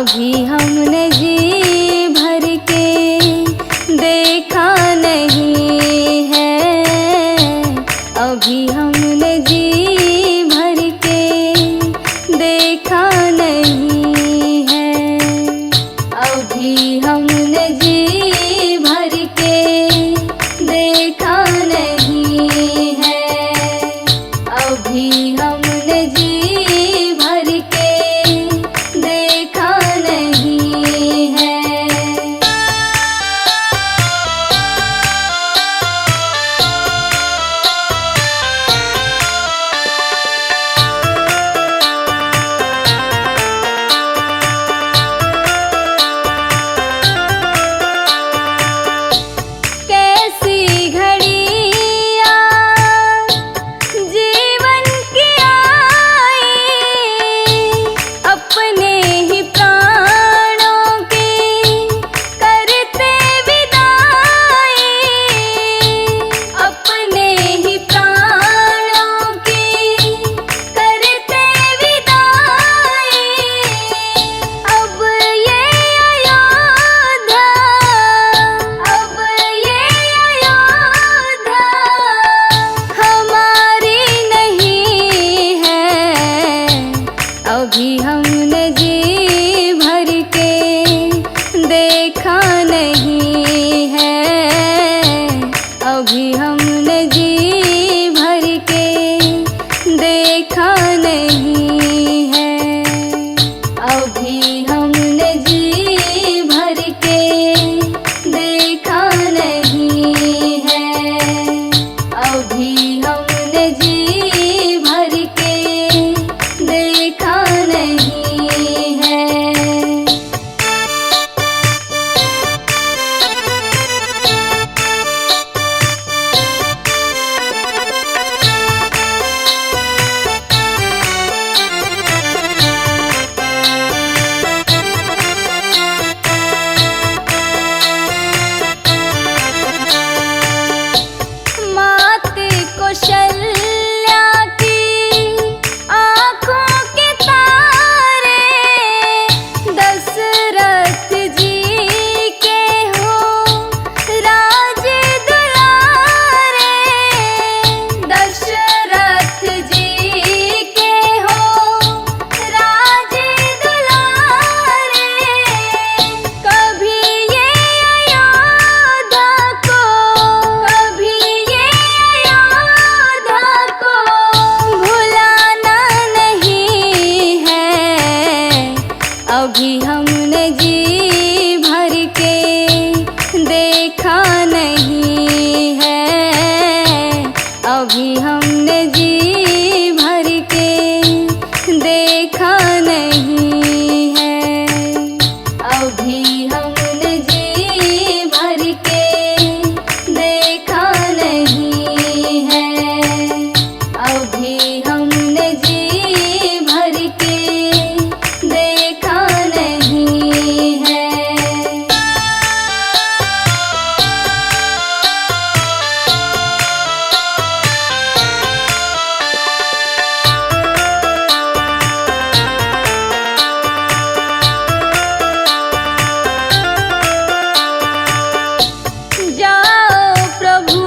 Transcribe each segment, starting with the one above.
अभी हमने जी भर के देखा नहीं है, अभी हमने जी भर के देखा नहीं है, अभी हमने जी भर के देखा नहीं है, अभी हमने जी भर के देखा नहीं है। कैसी घड़ियाँ जीवन की आई, अपने ही प्राणों की करते विदाई, अपने ही प्राणों की करते विदाई। अब ये अयोध्या, अब ये अयोध्या हमारी नहीं है, अभी हमने जी भर के देखा नहीं है, अभी हमने जी भर के देखा नहीं है, अभी हमने जी भर के देखा नहीं है, अभी हमने जी भर के देखा नहीं है। मात कौशल्या की आँखों के तारे, दशरथ जी के हो राज दुलारे, दशरथ जी के हो राज दुलारे। कभी ये अयोध्या को, कभी ये अयोध्या को भुलाना नहीं है, अभी हमने जी भर के देखा नहीं है, अभी हमने जी भर के देखा नहीं है, अभी हमने जी भर के देखा नहीं है, अभी हमने जी भर के देखा नहीं है। जाओ प्रभु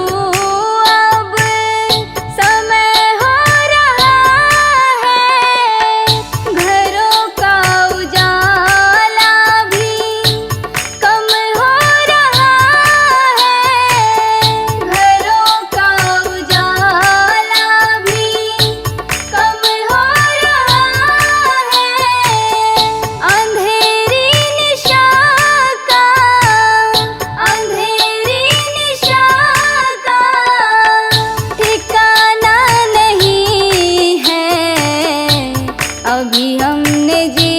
अब समय हो रहा है, घरों का उजाला भी कम हो रहा है, घरों का उजाला भी कम हो रहा है। अंधेरी निशा का, अंधेरी निशा का ठिकाना नहीं है, अभी हमने जी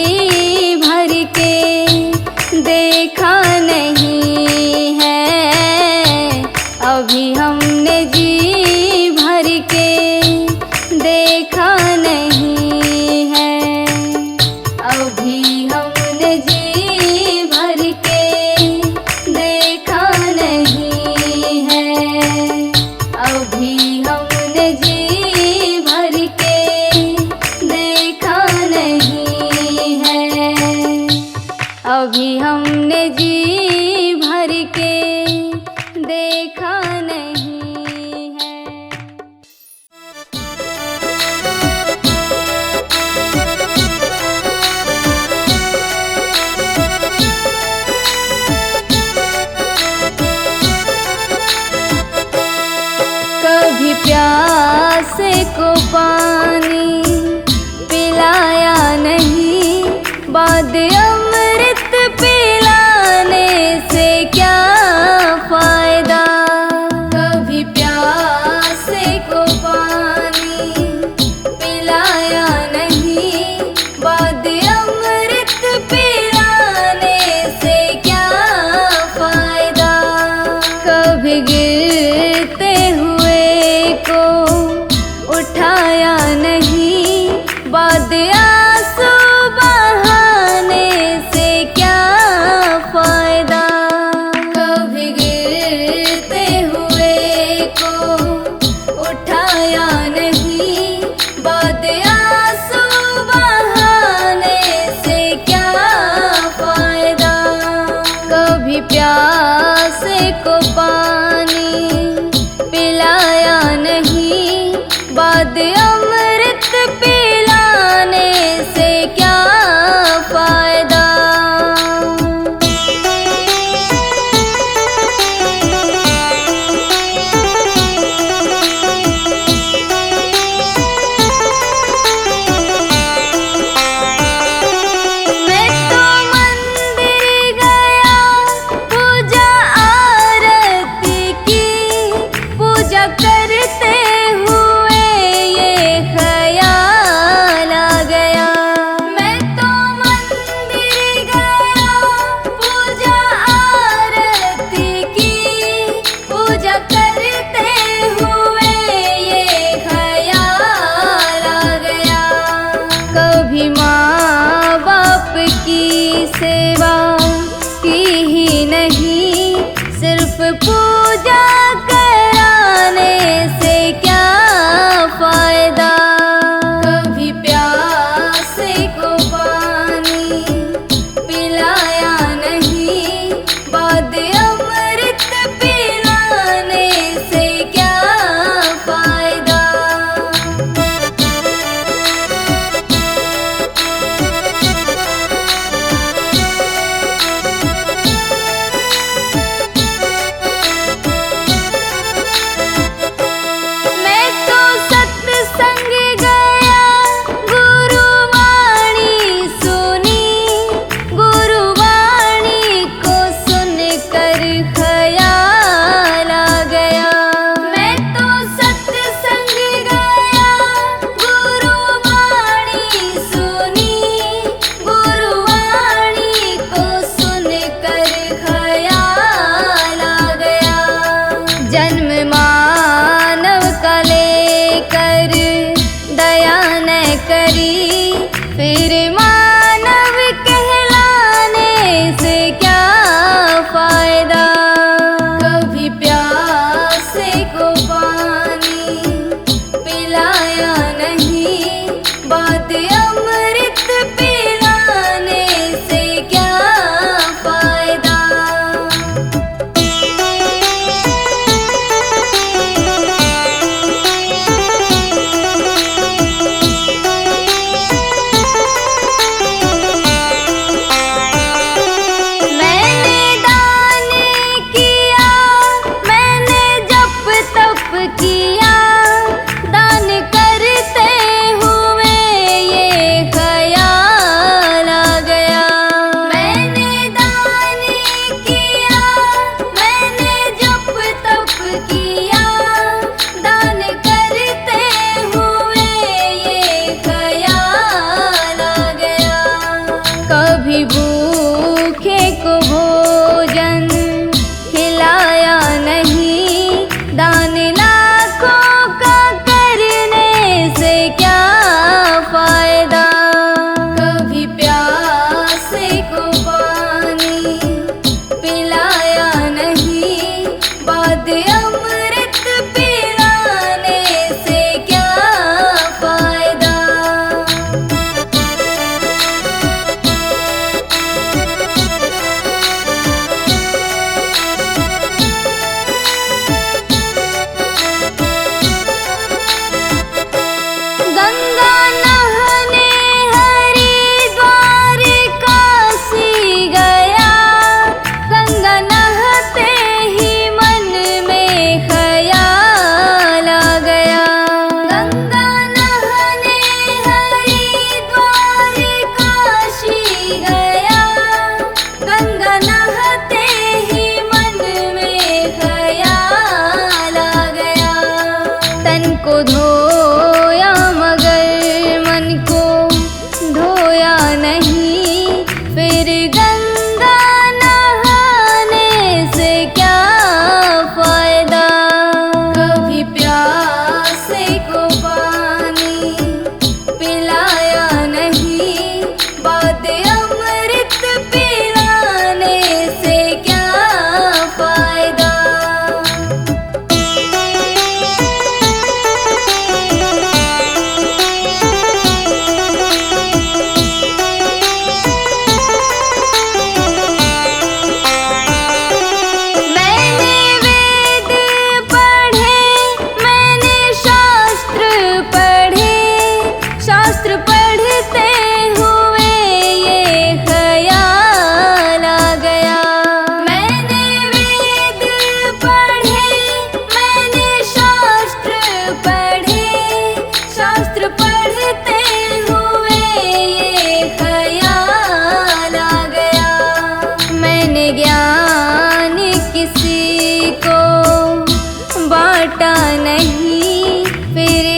भर के देखा नहीं है, अभी हमने जी भर के देखा नहीं है, अभी हमने जी भर के देखा नहीं है, अभी हमने जी भर के देखा नहीं है। कभी हमने जी भर के देखा नहीं है। कभी प्यासे को पानी पिलाया नहीं, बाद अमृत पिलाने से क्या फायदा। कभी प्यासे को पानी पिलाया नहीं, बाद अमृत पिलाने से क्या फायदा। कभी गिरते हुए को उठाया नहीं, बाद आंसू बहाने से क्या फायदा। कभी गिरते हुए को उठाया नहीं, बाद आंसू बहाने से क्या फायदा। कभी प्यासे को पानी पिलाया नहीं, बाद अमृत पिलाने से क्या फायदा। मैं तो मंदिर गया, पूजा आरती की, पूजा करते हुए ये ख्याल आ गया। मैं तो मंदिर गया, पूजा आरती की, पूजा करते हुए ये ख्याल आ गया। कभी माँ बाप की सेवा की ही नहीं, सिर्फ पूजा कराने से क्या फायदा। कभी प्यासे को पानी पिलाया नहीं, बाद अमृत पिलाने से क्या फायदा। मैं तो सत्संग गया, गुरुवाणी नहीं, फिर गंगा नहाने से क्या फायदा। कभी प्यासे को पानी पिलाया नहीं, बाद अमृत पिलाने से क्या फायदा। शास्त्र पढ़ते हुए ये ख्याल आ गया। मैंने वेद पढ़े, मैंने शास्त्र पढ़े, शास्त्र पढ़ते हुए ये ख्याल आ गया। मैंने ज्ञान किसी को बांटा नहीं, फिर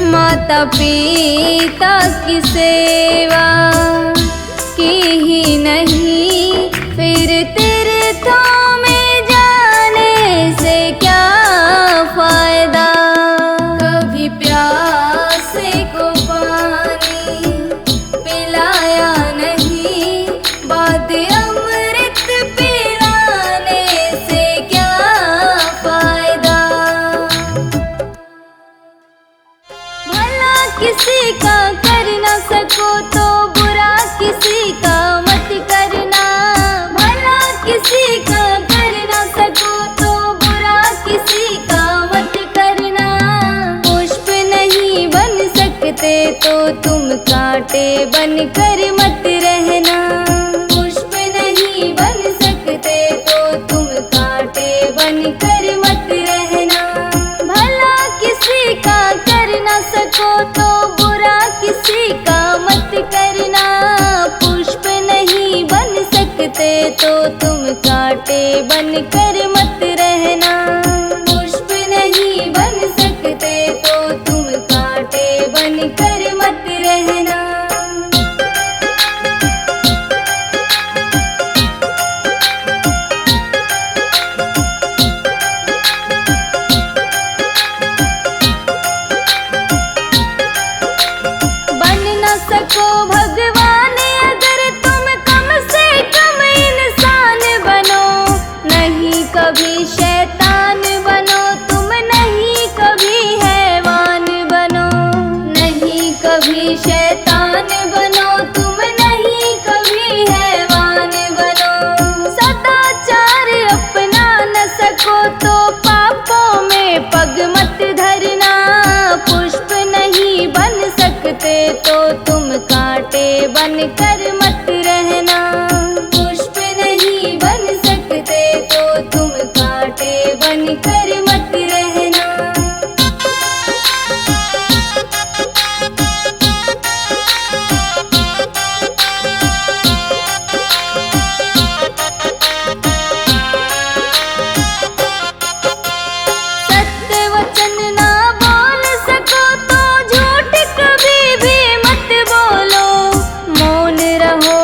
माता पिता की सेवा की ही नहीं, फिर तीर्थों में जाने से क्या फायदा। कभी प्यासे को पानी पिलाया नहीं, बाद अमृत पिलाने से क्या फायदा। किसी का कर न सको तो बुरा किसी का मत करना, भला किसी का कर न सको तो बुरा किसी का मत करना। पुष्प नहीं बन सकते तो तुम कांटे बन कर मत रहना। पुष्प नहीं बन सकते तो तुम कांटे बन कर मत रहना। भला किसी का कर न सको तो बुरा किसी का मत करना। पुष्प नहीं बन सकते तो तुम कांटे बन कर मत रहना। पुष्प नहीं बन सकते तो तुम कांटे बन कर मत रहना। सको भगवान अगर तुम कम से कम इंसान बनो, नहीं कभी शैतान बनो तुम, नहीं कभी हैवान बनो। नहीं कभी शैतान बनो तुम, नहीं कभी हैवान बनो। सदाचार अपना न सको तो पापों में पग मत धरना। पुष्प नहीं बन सकते तो तुम कांटे बन कर मत रहना। पुष्प नहीं बन सकते तो तुम कांटे बन कर मत रहना। सत्य वचन ना बोल सको तो झूठ कभी भी मत बोलो। मौन रहो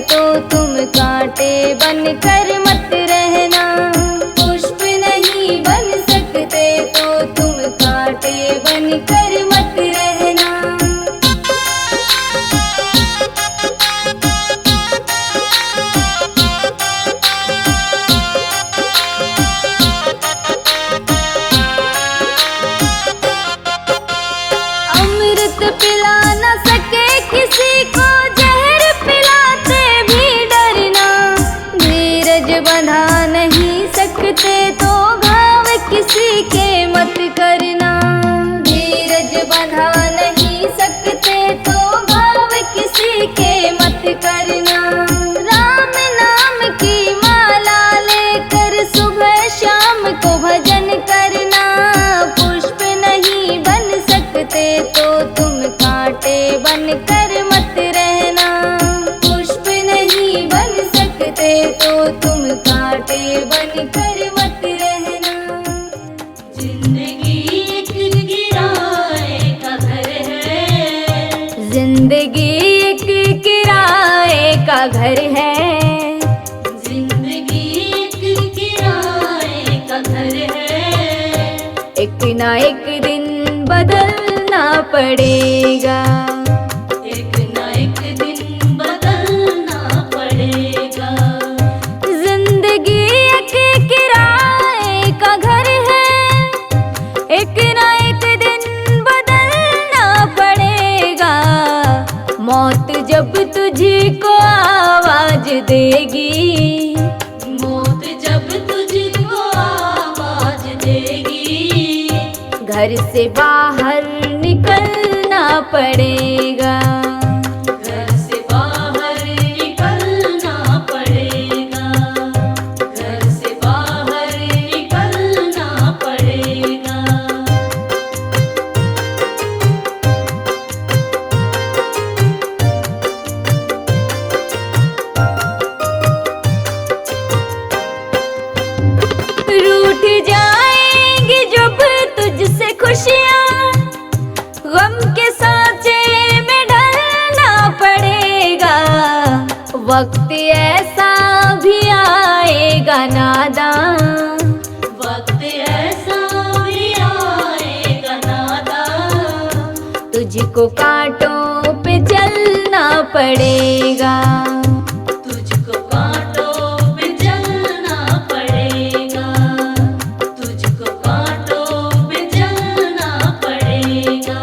तो तुम कांटे बन कर मत रहना। पुष्प नहीं बन सकते तो तुम कांटे बन कर मत रहना। अमृत पिला न सके किसी को, जहर पिलाते भी डरना। धीरज बंधा नहीं सकते तो घाव किसी के मत करना। धीरज बंधा नहीं सकते तो घाव किसी के मत करना। राम नाम की माला लेकर सुबह शाम को भजन करना। पुष्प नहीं बन सकते तो तुम कांटे बन कर मत रहना। पुष्प नहीं बन सकते तो तुम कांटे बन कर मत रहना। जिंदगी एक किराए का घर है। जिंदगी एक किराए का घर है। जिंदगी एक किराए का घर है। एक ना एक दिन बदलना पड़ेगा। एक ना एक दिन बदलना पड़ेगा। जिंदगी एक किराए का घर है। एक ना एक दिन बदलना पड़ेगा। मौत जब तुझको आवाज देगी। मौत जब तुझको आवाज देगी। घर से बाहर निकलना पड़ेगा। घर से बाहर निकलना पड़ेगा। घर से बाहर निकलना पड़ेगा। रूठ जाएंगी जब तुझसे खुशियाँ, गम के सांचे में ढलना पड़ेगा। वक्त ऐसा भी आएगा नादान। वक्त ऐसा भी आएगा नादान। तुझको कांटों पे चलना पड़ेगा। तुझको कांटों पे चलना पड़ेगा। तुझको कांटों पे चलना पड़ेगा।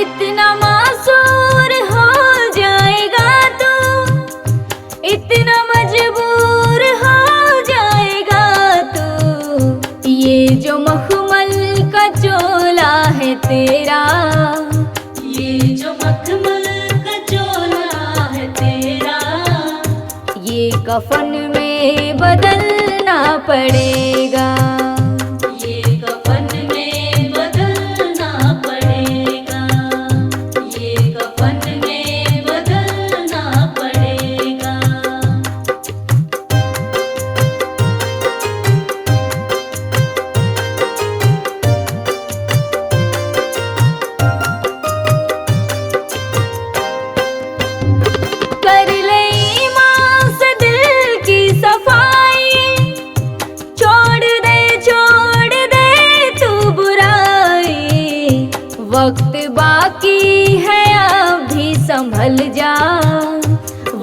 इतना मासूर हो जाएगा तू, इतना मजबूर हो जाएगा तू। ये जो मखमल का चोला है तेरा, ये जो मखमल का चोला है तेरा। ये कफन में बदलना पड़ेगा। ये कफन में बदलना पड़ेगा। ये कफन में बदलना पड़ेगा। कर ले ईमान से दिल की सफाई। छोड़ दे तू बुराई। वक्त बाकी है अभी संभल जा।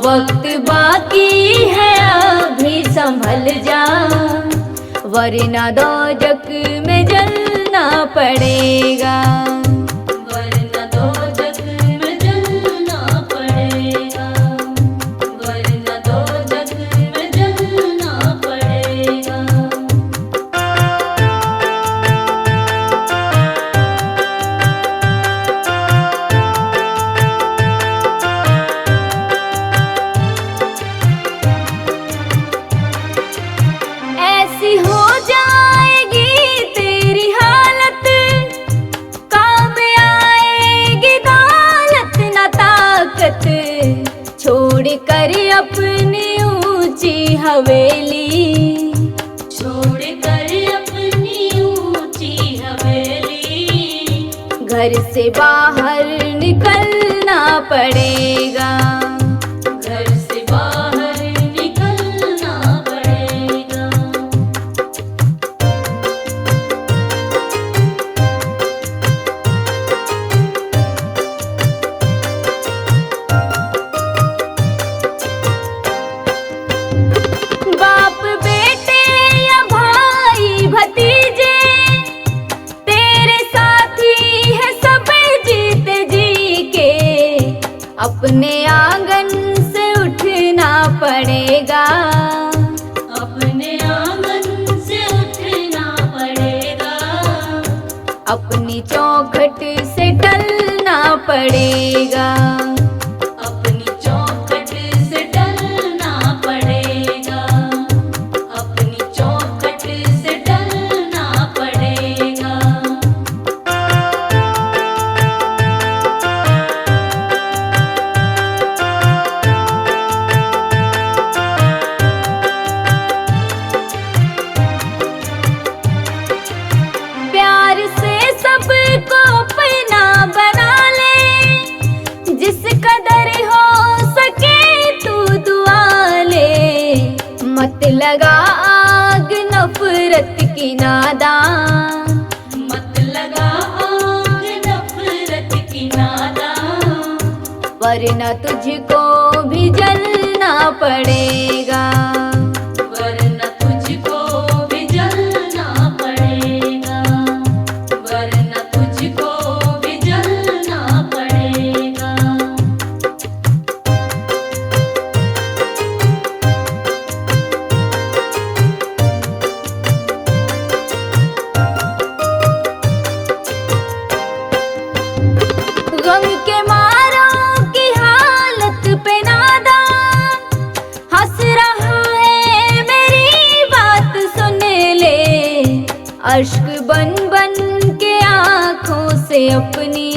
वक्त बाकी है अभी संभल जा। वरना दोजख में जलना पड़ेगा। वरना दोजख में जलना पड़ेगा। वरना दोजख में जलना पड़ेगा। ऐसी हो जाएगी तेरी हालत, काम आएगी दौलत न ताकत। छोड़ कर अपनी हवेली, छोड़कर अपनी ऊंची हवेली, घर से बाहर निकलना पड़ेगा, घर से बाहर निकलना पड़ेगा। बाप बेटे या भाई भतीजे तेरे साथी है सब जीते जी के, अपने आंगन से उठना पड़ेगा, अपने आंगन से उठना पड़ेगा, अपनी चौखट से टलना पड़ेगा, अपनी चौखट से टलना पड़ेगा, अपनी चौखट से टलना पड़ेगा। प्यार से सबको अपना बना ले, जिस कदर हो सके तू दुआ ले, मत लगा आग नफरत की नादान, मत लगा आग नफरत की नादान, वरना तुझको भी जलना पड़ेगा, वरना तुझको भी जलना पड़ेगा, वरना तुझको भी जलना पड़ेगा। गम के मारों की हालत पे नादान हंस रहा है, मेरी बात सुन ले, अश्क बन बन के आंखों से अपनी